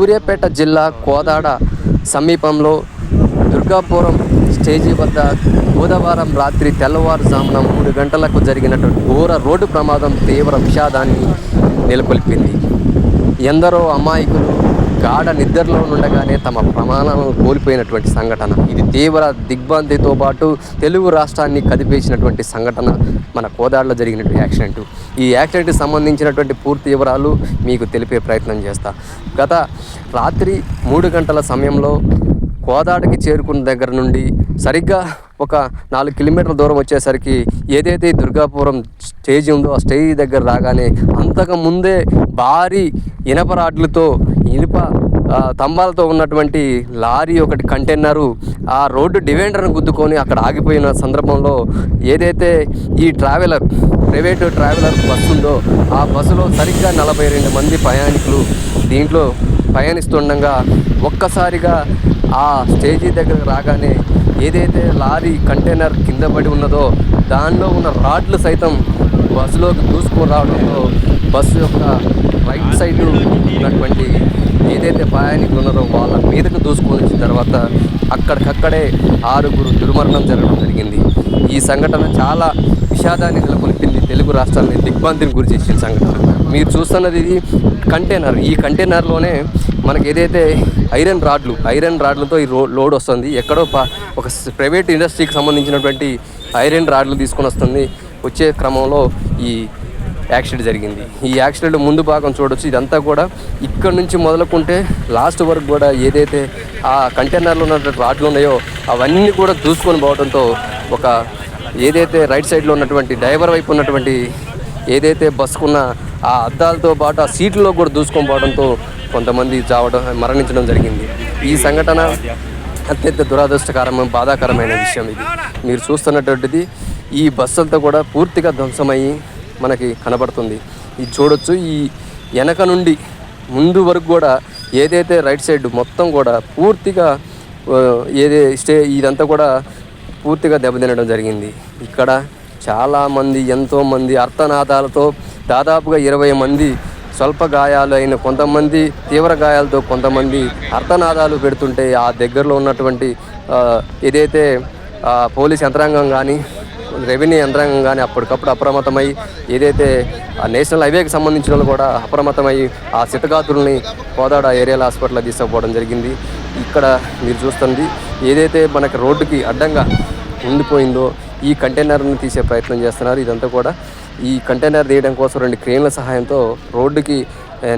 సూర్యాపేట జిల్లా కోదాడ సమీపంలో దుర్గాపురం స్టేజీ వద్ద బుధవారం రాత్రి తెల్లవారుజామున 3 గంటలకు జరిగినటువంటి ఘోర రోడ్డు ప్రమాదం తీవ్ర విషాదాన్ని నెలకొల్పింది. ఎందరో అమాయకులు గాఢ నిద్రలో ఉండగానే తమ ప్రాణాలను కోల్పోయినటువంటి సంఘటన ఇది. తీవ్ర దిగ్భ్రాంతితో పాటు తెలుగు రాష్ట్రాన్ని కదిపేసినటువంటి సంఘటన మన కోదాడలో జరిగినటువంటి యాక్సిడెంట్. ఈ యాక్సిడెంట్కి సంబంధించినటువంటి పూర్తి వివరాలు మీకు తెలిపే ప్రయత్నం చేస్తా. గత రాత్రి 3 గంటల సమయంలో కోదాడకి చేరుకున్న దగ్గర నుండి సరిగ్గా ఒక 4 కిలోమీటర్ల దూరం వచ్చేసరికి ఏదైతే దుర్గాపురం స్టేజ్ ఉందో ఆ స్టేజ్ దగ్గర రాగానే అంతకు ముందే భారీ ఇనప రాడ్లతో ఇనుప స్తంభాలతో ఉన్నటువంటి లారీ ఒకటి కంటైనరు ఆ రోడ్డు డివైడర్ను గుద్దుకొని అక్కడ ఆగిపోయిన సందర్భంలో ఏదైతే ఈ ప్రైవేటు ట్రావెలర్ బస్సు ఉందో ఆ బస్సులో సరిగ్గా 42 మంది ప్రయాణికులు దీంట్లో ప్రయాణిస్తుండగా ఒక్కసారిగా ఆ స్టేజీ దగ్గరకు రాగానే ఏదైతే లారీ కంటైనర్ కింద పడి ఉన్నదో దానిలో ఉన్న రాడ్లు సైతం బస్సులోకి దూసుకొని రావడంతో బస్సు యొక్క రైట్ సైడ్ ఉన్నటువంటి ఏదైతే ప్రయాణికులు ఉన్నారో వాళ్ళ మీదకు దూసుకొని వచ్చిన తర్వాత అక్కడికక్కడే 6 దుర్మరణం జరగడం జరిగింది. ఈ సంఘటన చాలా విషాదాన్ని నెలకొల్పింది. తెలుగు రాష్ట్రాలని దిగ్భ్రాంతిని గురి చేసిన సంఘటన. మీరు చూస్తున్నది ఇది కంటైనర్. ఈ కంటైనర్లోనే మనకి ఏదైతే ఐరన్ రాడ్లతో ఈ లోడ్ వస్తుంది. ఎక్కడో ఒక ప్రైవేట్ ఇండస్ట్రీకి సంబంధించినటువంటి ఐరన్ రాడ్లు తీసుకొని వస్తుంది. వచ్చే క్రమంలో ఈ యాక్సిడెంట్ జరిగింది. ఈ యాక్సిడెంట్ ముందు భాగం చూడొచ్చు. ఇదంతా కూడా ఇక్కడ నుంచి మొదలుకుంటే లాస్ట్ వరకు కూడా ఏదైతే ఆ కంటైనర్లో ఉన్నటువంటి రాడ్లు ఉన్నాయో అవన్నీ కూడా దూసుకొని పోవడంతో ఒక ఏదైతే రైట్ సైడ్లో ఉన్నటువంటి డ్రైవర్ వైపు ఉన్నటువంటి ఏదైతే బస్సుకున్న ఆ అద్దాలతో పాటు ఆ సీట్లలో కూడా దూసుకొని పోవడంతో కొంతమంది మరణించడం జరిగింది. ఈ సంఘటన అత్యంత దురదృష్టకరమైన బాధాకరమైన విషయం. ఇది మీరు చూస్తున్నటువంటిది ఈ బస్సులతో కూడా పూర్తిగా ధ్వంసమయ్యి మనకి కనబడుతుంది. ఇది చూడొచ్చు. ఈ వెనక నుండి ముందు వరకు కూడా ఏదైతే రైట్ సైడ్ మొత్తం కూడా పూర్తిగా ఇదంతా కూడా పూర్తిగా దెబ్బతినడం జరిగింది. ఇక్కడ చాలామంది ఎంతోమంది అర్థనాదాలతో దాదాపుగా 20 మంది స్వల్ప గాయాలు అయిన, కొంతమంది తీవ్ర గాయాలతో, కొంతమంది అర్థనాదాలు పెడుతుంటే ఆ దగ్గరలో ఉన్నటువంటి ఏదైతే పోలీస్ యంత్రాంగం కానీ రెవెన్యూ యంత్రాంగం కానీ అప్పటికప్పుడు అప్రమత్తమై ఏదైతే నేషనల్ హైవేకి సంబంధించిన వాళ్ళు కూడా అప్రమత్తమై ఆ స్థితిగతుల్ని కోదాడ ఏరియల్ హాస్పిటల్లో తీసుకుపోవడం జరిగింది. ఇక్కడ మీరు చూస్తుంది ఏదైతే మనకి రోడ్డుకి అడ్డంగా ఉండిపోయిందో ఈ కంటైనర్ని తీసే ప్రయత్నం చేస్తున్నారు. ఇదంతా కూడా ఈ కంటైనర్ తీయడం కోసం 2 క్రేన్ల సహాయంతో రోడ్డుకి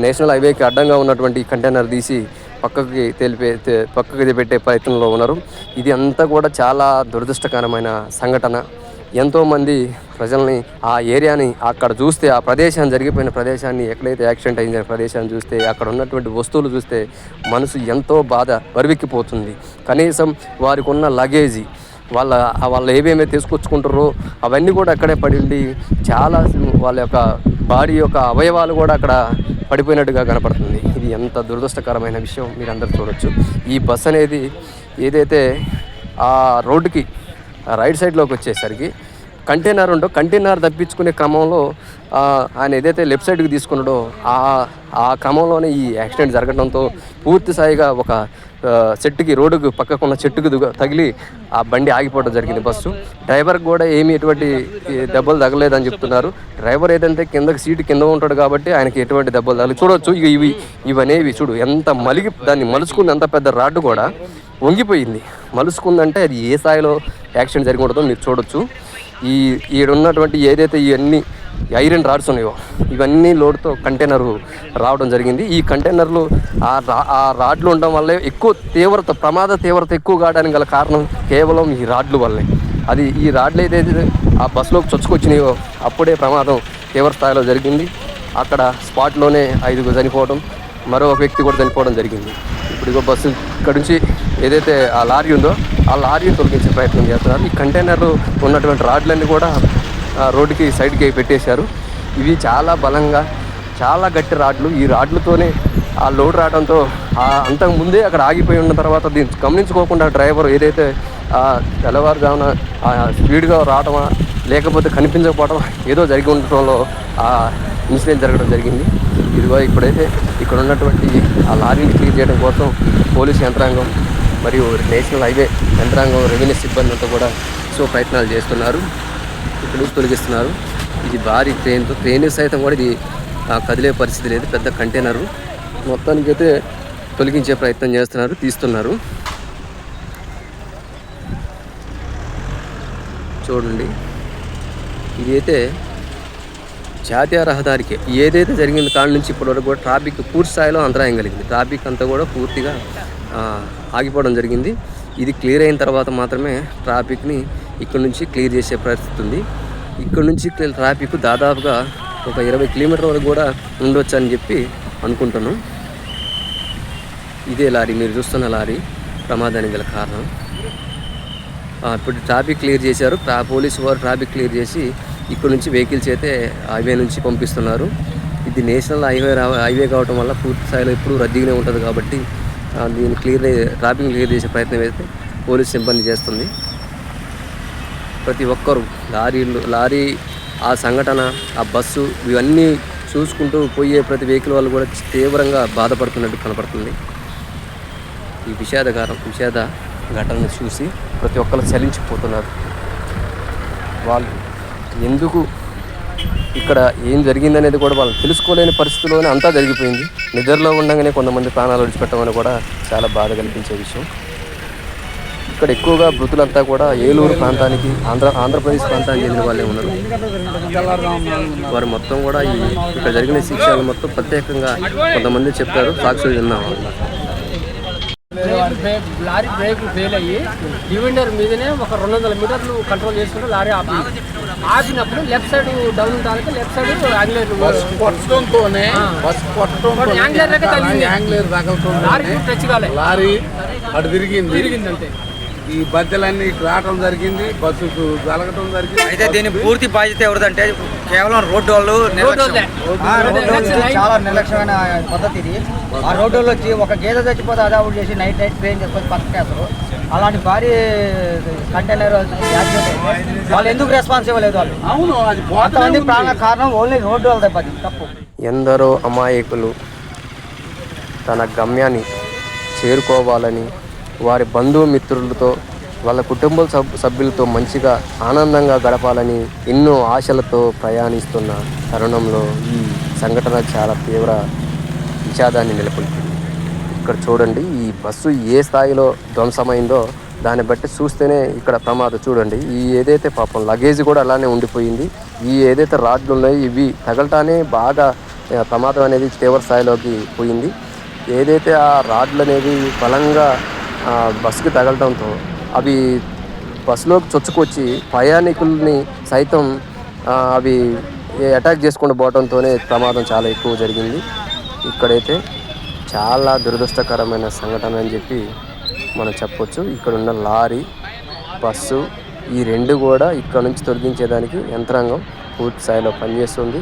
నేషనల్ హైవేకి అడ్డంగా ఉన్నటువంటి కంటైనర్ తీసి పక్కకి పెట్టే ప్రయత్నంలో ఉన్నారు. ఇది అంతా కూడా చాలా దురదృష్టకరమైన సంఘటన. ఎంతోమంది ప్రజల్ని ఆ ఏరియాని అక్కడ చూస్తే ఆ ప్రదేశాన్ని జరిగిపోయిన ప్రదేశాన్ని ఎక్కడైతే యాక్సిడెంట్ అయిన ప్రదేశాన్ని చూస్తే అక్కడ ఉన్నటువంటి వస్తువులు చూస్తే మనసు ఎంతో బాధ బరువెక్కిపోతుంది. కనీసం వారికి ఉన్న లగేజీ వాళ్ళు ఏమేమి తీసుకొచ్చుకుంటారో అవన్నీ కూడా అక్కడే పడి ఉండి చాలా వాళ్ళ యొక్క బాడీ యొక్క అవయవాలు కూడా అక్కడ పడిపోయినట్టుగా కనపడుతుంది. ఇది ఎంత దురదృష్టకరమైన విషయం మీరందరూ చూడొచ్చు. ఈ బస్ అనేది ఏదైతే ఆ రోడ్డుకి రైట్ సైడ్లోకి వచ్చేసరికి కంటైనర్ తప్పించుకునే క్రమంలో ఆయన ఏదైతే లెఫ్ట్ సైడ్కి తీసుకున్నాడో ఆ క్రమంలోనే ఈ యాక్సిడెంట్ జరగడంతో పూర్తి స్థాయిగా ఒక చెట్టుకి రోడ్డుకు పక్కకున్న చెట్టుకు తగిలి ఆ బండి ఆగిపోవడం జరిగింది. బస్సు డ్రైవర్కి కూడా ఎటువంటి దెబ్బలు తగలేదని చెప్తున్నారు. డ్రైవర్ ఏదంటే సీటు కింద ఉంటాడు కాబట్టి ఆయనకి ఎటువంటి దెబ్బలు తగలేదు. చూడవచ్చు ఇవనేవి చూడు ఎంత దాన్ని మలుచుకుంది. అంత పెద్ద రాడ్డు కూడా వంగిపోయింది. మలుచుకుందంటే అది ఏ స్థాయిలో యాక్సిడెంట్ జరిగి ఉంటుందో మీరు చూడొచ్చు. ఈడున్నటువంటి ఏదైతే ఇవన్నీ ఐరన్ రాడ్స్ ఉన్నాయో ఇవన్నీ లోడ్తో కంటైనరు రావడం జరిగింది. ఈ కంటైనర్లు ఆ రాడ్లు ఉండడం వల్లే ఎక్కువ ప్రమాద తీవ్రత ఎక్కువ కావడానికి గల కారణం కేవలం ఈ రాడ్లు వల్లే. ఈ రాడ్లు ఏదైతే ఆ బస్సులోకి చొచ్చుకొచ్చినాయో అప్పుడే ప్రమాదం తీవ్ర స్థాయిలో జరిగింది. అక్కడ స్పాట్లోనే 5 చనిపోవడం, మరో ఒక వ్యక్తి కూడా చనిపోవడం జరిగింది. ఇప్పుడు బస్సు ఇక్కడ నుంచి ఏదైతే ఆ లారీ ఉందో ఆ లారీని తొలగించే ప్రయత్నం చేస్తున్నారు. ఈ కంటైనర్లు ఉన్నటువంటి రాడ్లన్నీ కూడా రోడ్డుకి సైడ్కి పెట్టేశారు. ఇవి చాలా బలంగా చాలా గట్టి రాడ్లు. ఈ రాడ్లతోనే ఆ లోడ్ రావడంతో అంతకు ముందే అక్కడ ఆగిపోయి ఉన్న తర్వాత దీన్ని గమనించుకోకుండా డ్రైవర్ ఏదైతే తెల్లవారుజామున స్పీడ్గా రావడమా లేకపోతే కనిపించకపోవడం ఏదో జరిగి ఉండటంలో ఇన్సిడెంట్ జరగడం జరిగింది. ఇదిగో ఇప్పుడైతే ఇక్కడ ఉన్నటువంటి ఆ లారీని క్లియర్ చేయడం కోసం పోలీసు యంత్రాంగం మరియు నేషనల్ హైవే యంత్రాంగం, రెవెన్యూ సిబ్బంది అంతా కూడా ప్రయత్నాలు చేస్తున్నారు. ఇక్కడ నుంచి తొలగిస్తున్నారు. ఇది భారీ ట్రైన్ సైతం కూడా ఇది కదిలే పరిస్థితి లేదు. పెద్ద కంటైనరు మొత్తానికైతే తొలగించే ప్రయత్నం చేస్తున్నారు, తీస్తున్నారు. చూడండి, ఇది అయితే జాతీయ రహదారికి ఏదైతే జరిగింది కాడ నుంచి ఇప్పటివరకు కూడా ట్రాఫిక్ పూర్తి స్థాయిలో అంతరాయం కలిగింది. ట్రాఫిక్ అంతా కూడా పూర్తిగా ఆగిపోవడం జరిగింది. ఇది క్లియర్ అయిన తర్వాత మాత్రమే ట్రాఫిక్ని ఇక్కడ నుంచి క్లియర్ చేసే పరిస్థితి ఉంది. ఇక్కడ నుంచి ట్రాఫిక్ దాదాపుగా ఒక 20 కిలోమీటర్ల వరకు కూడా ఉండొచ్చు అని చెప్పి అనుకుంటున్నాం. ఇదే లారీ, మీరు చూస్తున్న లారీ ప్రమాదానికి గల కారణం. ఇప్పుడు ట్రాఫిక్ క్లియర్ చేశారు. పోలీసు వారు ట్రాఫిక్ క్లియర్ చేసి ఇక్కడ నుంచి వెహికల్స్ అయితే హైవే నుంచి పంపిస్తున్నారు. ఇది నేషనల్ హైవే కావడం వల్ల పూర్తి స్థాయిలో ఎప్పుడు రద్దీగానే ఉంటుంది కాబట్టి దీన్ని ట్రాఫిక్ క్లియర్ చేసే ప్రయత్నం అయితే పోలీస్ సిబ్బంది చేస్తుంది. ప్రతి ఒక్కరు లారీ ఆ సంఘటన, ఆ బస్సు ఇవన్నీ చూసుకుంటూ పోయే ప్రతి వెహికల్ వాళ్ళు కూడా తీవ్రంగా బాధపడుతున్నట్టు కనపడుతుంది. ఈ విషాద ఘటనను చూసి ప్రతి ఒక్కరు చలించిపోతున్నారు. వాళ్ళు ఎందుకు ఇక్కడ ఏం జరిగిందనేది కూడా వాళ్ళు తెలుసుకోలేని పరిస్థితిలోనే అంతా జరిగిపోయింది. నిద్రలో ఉండగానే కొంతమంది ప్రాణాలు విడిచిపెట్టమని కూడా చాలా బాధ కల్పించే విషయం. ఇక్కడ ఎక్కువగా మృతులంతా కూడా ఏలూరు ప్రాంతానికి, ఆంధ్రప్రదేశ్ ప్రాంతానికి చెందిన వాళ్ళే ఉన్నారు. వారు మొత్తం కూడా ఇక్కడ జరిగిన శిక్షలు మొత్తం ప్రత్యేకంగా కొంతమంది చెప్పారు, సాక్షులు విన్నాము. లారీ బ్రేక్ ఫెయిల్ అయ్యి డివెండర్ మీదనే ఒక 200 మీటర్లు కంట్రోల్ చేసుకుంటూ లారీ ఆపినప్పుడు లెఫ్ట్ సైడ్ డౌన్ ఉంటానికి లెఫ్ట్ సైడ్ లారీ అటు తిరిగింది అంతే. ఈ బద్దెలన్నీ రావడం జరిగింది, బస్సుకు జరగడం జరిగింది. అయితే దీని పూర్తి బాధ్యత ఎవరిదంటే కేవలం రోడ్డు వాళ్ళు చాలా నిర్లక్ష్యమైన పద్ధతి ఇది. ఆ రోడ్డు వాళ్ళు వచ్చి ఒక గేదె చచ్చిపోతే అదావుడు చేసి నైట్ ట్రైన్ చేసుకొని పక్కకేస్తారు. అలాంటి భారీ కంటైనర్ వాళ్ళు ఎందుకు రెస్పాన్స్ ఇవ్వలేదు? వాళ్ళు అవును, అది కొంతమంది ప్రాణ కారణం ఓన్లీ రోడ్డు వాళ్ళ తప్పు. ఎందరో అమాయకులు తన గమ్యాన్ని చేరుకోవాలని వారి బంధుమిత్రులతో, వాళ్ళ కుటుంబ సభ్యులతో మంచిగా ఆనందంగా గడపాలని ఎన్నో ఆశలతో ప్రయాణిస్తున్న తరుణంలో ఈ సంఘటన చాలా తీవ్ర విషాదాన్ని నెలకొల్పింది. ఇక్కడ చూడండి, ఈ బస్సు ఏ స్థాయిలో ధ్వంసమైందో దాన్ని బట్టి చూస్తేనే ఇక్కడ ప్రమాదం చూడండి. ఈ ఏదైతే పాపం లగేజ్ కూడా అలానే ఉండిపోయింది. ఈ ఏదైతే రాడ్లు ఉన్నాయో ఇవి తగలటానే బాగా ప్రమాదం అనేది తీవ్ర స్థాయిలోకి పోయింది. ఏదైతే ఆ రాడ్లు అనేవి బలంగా బస్సుకి తగలడంతో అవి బస్సులోకి చొచ్చుకొచ్చి ప్రయాణికుల్ని సైతం అవి అటాక్ చేసుకుంటూ పోవడంతోనే ప్రమాదం చాలా ఎక్కువ జరిగింది. ఇక్కడైతే చాలా దురదృష్టకరమైన సంఘటన అని చెప్పి మనం చెప్పొచ్చు. ఇక్కడున్న లారీ, బస్సు ఈ రెండు కూడా ఇక్కడ నుంచి తొలగించేదానికి యంత్రాంగం పూర్తి స్థాయిలో పనిచేస్తుంది.